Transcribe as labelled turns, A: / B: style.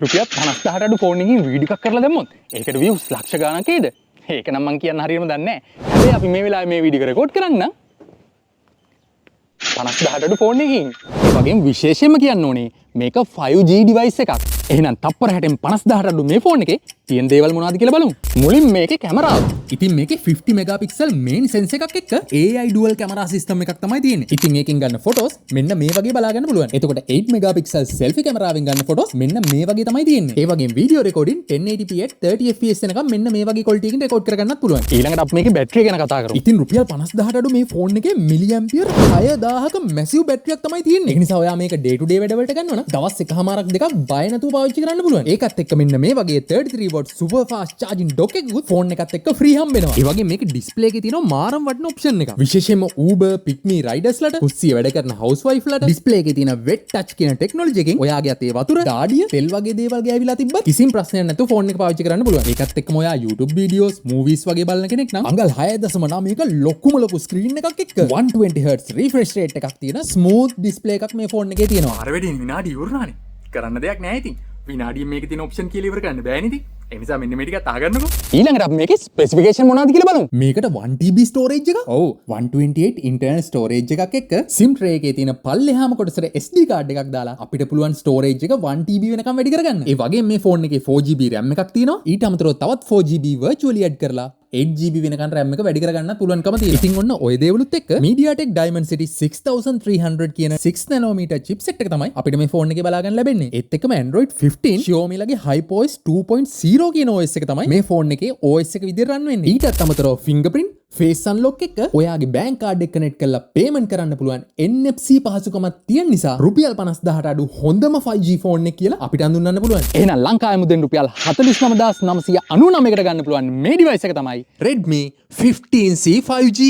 A: රුපියල් 50000ට අඩු ෆෝන් එකකින් වීඩියෝ එකක් කරලා දැම්මොත් ඒකට views ලක්ෂ ගණනක් එයිද? ඒක නම් මං කියන්න හරියටම දන්නේ නැහැ. හැබැයි අපි මේ වෙලාවේ මේ වීඩියෝ එක රෙකෝඩ් කරන්න 50000ට අඩු ෆෝන් එකකින්. ඒ වගේම විශේෂයෙන්ම කියන්න ඕනේ මේක 5G device එකක්. එහෙනම් තප්පර 60න් 50000ට අඩු මේ ෆෝන් එකේ තියෙන දේවල් මොනවද කියලා බලමු. මුලින් මේකේ කැමරාව. ඉතින් මේකේ 50 මෙගාපික්සල් මේන් සෙන්සර් එකක් එක්ක AI dual camera system එකක් තමයි තියෙන්නේ. ඉතින් ඒකෙන් ගන්න ෆොටෝස් මෙන්න මේ වගේ බලා ගන්න පුළුවන්. එතකොට 8 මෙගාපික්සල් selfie කැමරාවෙන් ගන්න ෆොටෝස් මෙන්න මේ වගේ තමයි තියෙන්නේ. ඒ වගේම video recording 1080p at 30 fps වෙනකම් මෙන්න මේ වගේ quality එකකින් රෙකෝඩ් කරගන්නත් පුළුවන්. ඊළඟට අපි මේකේ බැටරිය ගැන කතා කරමු. ඉතින් රුපියල් 50000ට අඩු මේ ෆෝන් එකේ මිලිඇම්පියර් 6000ක මැසිව් බැටරියක් තමයි තියෙන්නේ. ඒ නිසා ඔයා මේක day to day වැඩවලට ගන්නවා නම් දවස් එකමාරක් දෙකක් බය නැතුව පාවිච්චි කරන්න පුළුවන්. ඒකත් එක්ක මෙන්න මේ වගේ 33 watt super fast charging dock එකකුත් ෆෝන් එකත් එක්ක ෆ්‍රී හම්බෙනවා. ඒ වගේ මේකේ ඩිස්ප්ලේ එකේ තියෙනවා මාරම් වටින ඔප්ෂන් එකක්. විශේෂයෙන්ම Uber, Pick-me riders ලට, කුස්සිය වැඩ කරන housewife ලට ඩිස්ප්ලේ එකේ තියෙන wet touch කියන ටෙක්නොලොජි එකෙන් ඔයාගේ අතේ වතුර, දාඩිය, තෙල් වගේ දේවල් ගෑවිලා තිබ්බත් කිසිම ප්‍රශ්නයක් නැතුව ෆෝන් එක පාවිච්චි කරන්න පුළුවන්. ඒකත් එක්කම ඔයා YouTube videos, movies වගේ බලන කෙනෙක් නම් අඟල් 6.9 එක ලොකුම ලොකු ස්ක්‍රීන් එකක් එක්ක 120 Hz refresh rate එකක් තියෙන smooth display එකක් මේ ෆෝන් එකේ තියෙනවා. අර වැඩි විනාඩි ඉවරනානේ. කරන්න දෙයක් නැහැ ඉතින්. විනාඩියෙන් මේකේ තියෙන ඔප්ෂන් කියලා ඉවර කරන්න බෑනේ ඉතින්. ඒ නිසා මෙන්න මේ ටිකත් අහගන්නකෝ. ඊළඟට අපි මේකේ ස්පෙસિෆිකේෂන් මොනවද කියලා බලමු. මේකට 1TB ස්ටෝරේජ් එක. ඔව් 128 ඉන්ටර්නල් ස්ටෝරේජ් එකක් එක්ක SIM tray එකේ තියෙන පල්ලෙහාම කොටසට SD කාඩ් එකක් දාලා අපිට පුළුවන් ස්ටෝරේජ් එක 1TB වෙනකම් වැඩි කරගන්න. ඒ වගේම මේ ෆෝන් එකේ 4GB RAM එකක් තියෙනවා. ඊට අමතරව තවත් 4GB virtually add කරලා 8GB වෙනකන් RAM එක වැඩි කරගන්න පුළුවන්කම තියෙනවා. ඉතින් ඔන්න ඔය දේවලුත් එක්ක MediaTek Dimensity 6300 කියන 6 nanometer chipset එක තමයි අපිට මේ ෆෝන් එකේ බලා ගන්න ලැබෙන්නේ. ඒත් එක්කම Android 15 Xiaomi ලගේ HyperOS 2.0 කියන OS එක තමයි මේ ෆෝන් එකේ OS එක විදිහට රන් වෙන්නේ. ඊටත් අමතරව fingerprint face unlock එක ඔයාගේ bank card එක connect කරලා payment කරන්න පුළුවන් NFC පහසුකමක් තියෙන නිසා රුපියල් 50000ට අඩු හොඳම 5G ෆෝන් එක කියලා අපිට හඳුන්වන්න පුළුවන්. එහෙනම් ලංකාවේ මුදෙන් රුපියල් 49999කට ගන්න පුළුවන් මේ device එක තමයි Redmi 15C 5G.